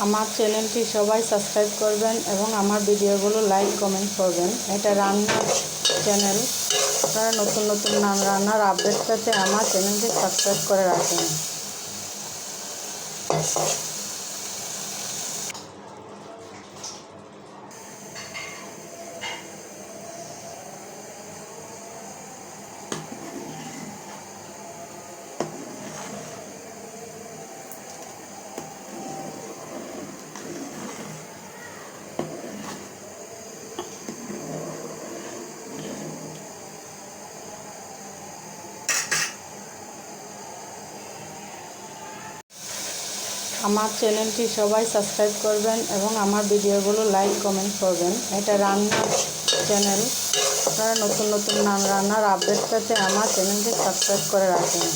আমার চ্যানেলটি সবাই সাবস্ক্রাইব করবেন এবং আমার ভিডিওগুলো লাইক কমেন্ট করবেন। এটা রান্নার চ্যানেল। আপনারা নতুন নতুন রান্নার আপডেট পেতে আমার চ্যানেলটি সাবস্ক্রাইব করে রাখুন। আমার চ্যানেলটি সবাই সাবস্ক্রাইব করবেন এবং আমার ভিডিওগুলো লাইক কমেন্ট করবেন। এটা রান্নার চ্যানেল। আপনারা নতুন নতুন রান্নার আপডেট পেতে আমার চ্যানেলটি সাবস্ক্রাইব করে রাখুন।